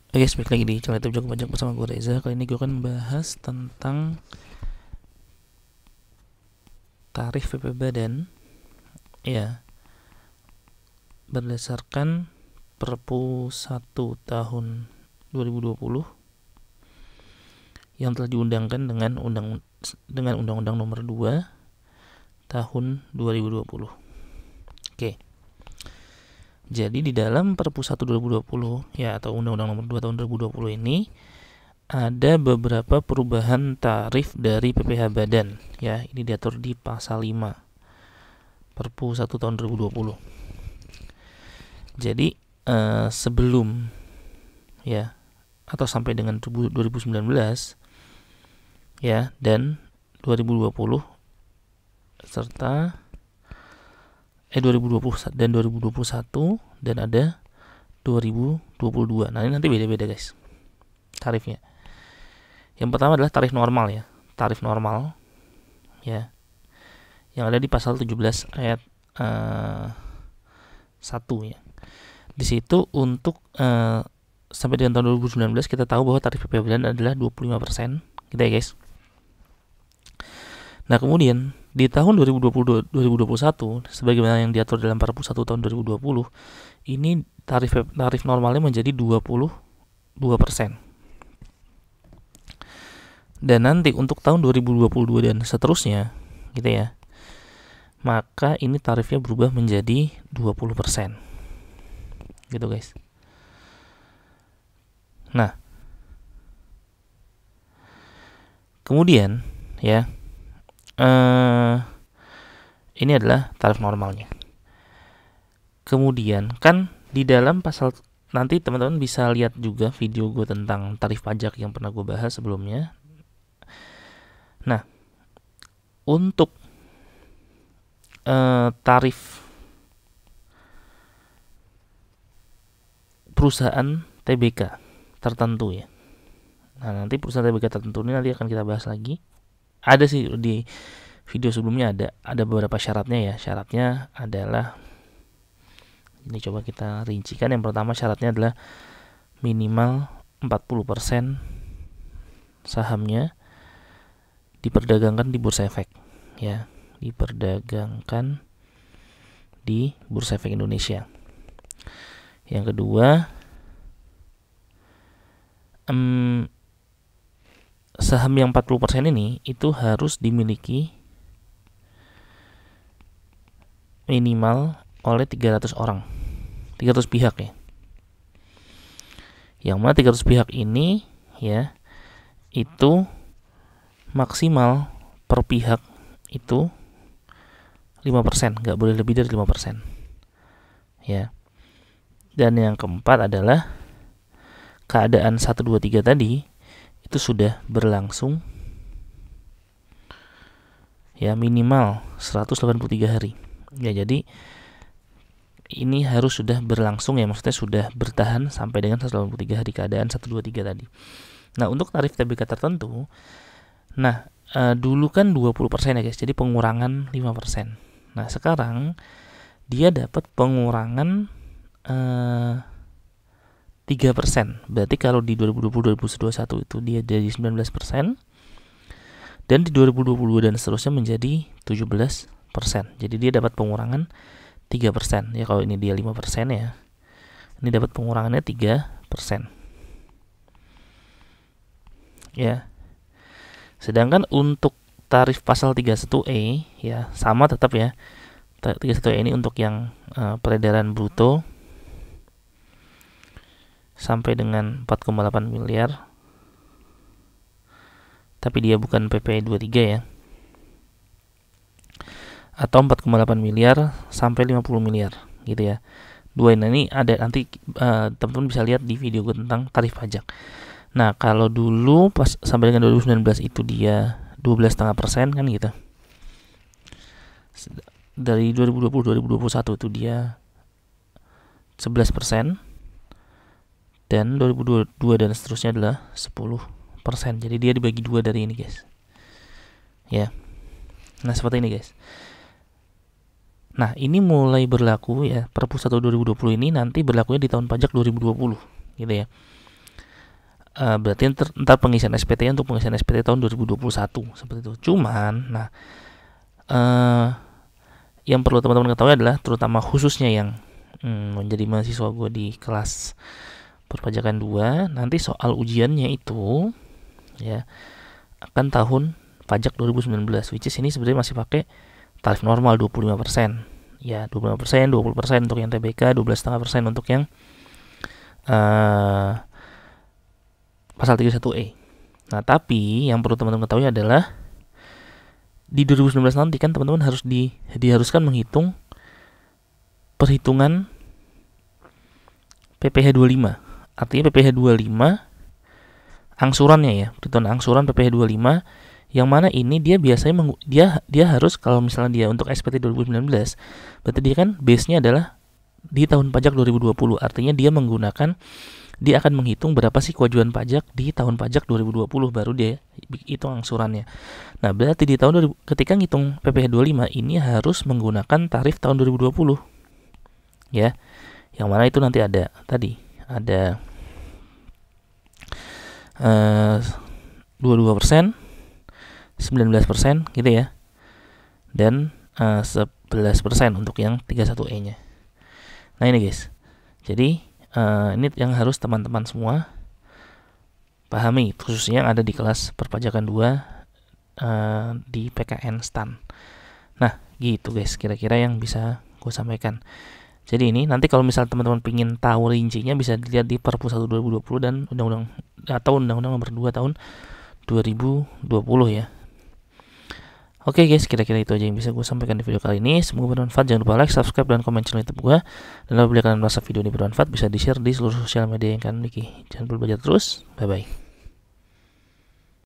Oke, balik lagi di channel YouTube Jago Pajak bersama gue Reza. Kali ini gue akan membahas tentang tarif PP Badan ya, berdasarkan Perpu 1 tahun 2020 yang telah diundangkan dengan Undang-Undang Nomor 2 tahun 2020. Oke. Jadi di dalam Perpu 1 2020 ya, atau Undang-Undang Nomor 2 tahun 2020 ini ada beberapa perubahan tarif dari PPh Badan ya. Ini diatur di pasal 5 Perpu 1 tahun 2020. Jadi sebelum ya, atau sampai dengan 2019 ya, dan 2020 serta 2020 dan 2021 dan ada 2022. Nah, ini nanti beda-beda guys tarifnya. Yang pertama adalah tarif normal ya. Tarif normal ya, yang ada di pasal 17 ayat 1 ya. Di situ untuk sampai dengan tahun 2019 kita tahu bahwa tarif PP Badan adalah 25% gitu ya guys. Nah, kemudian di tahun 2020 2021 sebagaimana yang diatur dalam Perpu 1 tahun 2020, ini tarif normalnya menjadi 22%. Dan nanti untuk tahun 2022 dan seterusnya gitu ya, maka ini tarifnya berubah menjadi 20%. Gitu guys. Nah, kemudian ya, ini adalah tarif normalnya. Kemudian kan di dalam pasal, nanti teman-teman bisa lihat juga video gue tentang tarif pajak yang pernah gue bahas sebelumnya. Nah, untuk tarif perusahaan TBK tertentu ya. Nah, nanti perusahaan TBK tertentu ini nanti akan kita bahas lagi. Ada sih di video sebelumnya, ada beberapa syaratnya ya. Syaratnya adalah, ini coba kita rincikan. Yang pertama syaratnya adalah minimal 40% sahamnya diperdagangkan di Bursa Efek ya, diperdagangkan di Bursa Efek Indonesia. Yang kedua, saham yang 40% ini itu harus dimiliki minimal oleh 300 orang, 300 pihak ya. Yang mana 300 pihak ini ya, itu maksimal per pihak itu 5%, nggak boleh lebih dari 5% ya. Dan yang keempat adalah keadaan 1, 2, 3 tadi itu sudah berlangsung ya minimal 183 hari ya. Jadi ini harus sudah berlangsung ya, maksudnya sudah bertahan sampai dengan 183 hari keadaan 1, 2, 3 tadi. Nah, untuk tarif TBK tertentu, nah dulu kan 20% ya guys, jadi pengurangan 5%. Nah, sekarang dia dapat pengurangan 3%. Berarti kalau di 2020-2021 itu dia jadi 19%, dan di 2022 dan seterusnya menjadi 17%. Jadi dia dapat pengurangan 3%. Ya, kalau ini dia 5% ya, ini dapat pengurangannya 3%. Ya. Sedangkan untuk tarif pasal 31E ya, sama tetap ya. 31E ini untuk yang peredaran bruto sampai dengan 4,8 miliar. Tapi dia bukan PP 23 ya. Atau 4,8 miliar sampai 50 miliar gitu ya. Dua ini ada, nanti teman-teman bisa lihat di video gue tentang tarif pajak. Nah, kalau dulu pas sampai dengan 2019 itu dia 12,5% kan gitu. Dari 2020-2021 itu dia 11%, dan 2022 dan seterusnya adalah 10%. Jadi dia dibagi 2 dari ini guys ya. Nah, seperti ini guys. Nah, ini mulai berlaku ya, Perpu 1 2020 ini nanti berlakunya di tahun pajak 2020 gitu ya. berarti ntar pengisian SPT untuk pengisian SPT tahun 2021 seperti itu. Cuman, nah yang perlu teman-teman ketahui adalah terutama khususnya yang menjadi mahasiswa gue di kelas perpajakan 2, nanti soal ujiannya itu ya akan tahun pajak 2019, which is ini sebenarnya masih pakai tarif normal 25%. Ya, 25%, 20% untuk yang TBK, 12,5% untuk yang pasal 31E. Nah, tapi yang perlu teman-teman ketahui adalah di 2019 nanti kan teman-teman harus diharuskan menghitung perhitungan PPh 25. Artinya PPh 25 angsurannya ya, perhitungan angsuran PPh 25 yang mana ini dia biasanya dia harus kalau misalnya dia untuk SPT 2019 berarti dia kan base-nya adalah di tahun pajak 2020. Artinya dia akan menghitung berapa sih kewajiban pajak di tahun pajak 2020 baru dia hitung angsurannya. Nah, berarti di tahun ketika ngitung PPh 25 ini harus menggunakan tarif tahun 2020. Ya. Yang mana itu nanti ada 22%, 19% gitu ya. Dan 11% untuk yang 31E-nya. Nah, ini guys. Jadi ini yang harus teman-teman semua pahami, khususnya yang ada di kelas perpajakan 2 di PKN STAN. Nah, gitu guys, kira-kira yang bisa gue sampaikan. Jadi ini nanti kalau misal teman-teman pingin tahu rincinya bisa dilihat di Perpu 1 2020 dan Undang-Undang Nomor 2 tahun 2020 ya. Oke guys, kira-kira itu aja yang bisa gue sampaikan di video kali ini. Semoga bermanfaat. Jangan lupa like, subscribe, dan komen channel YouTube gue. Dan apabila kalian merasa video ini bermanfaat, bisa di-share di seluruh sosial media yang kalian miliki. Jangan lupa belajar terus. Bye-bye.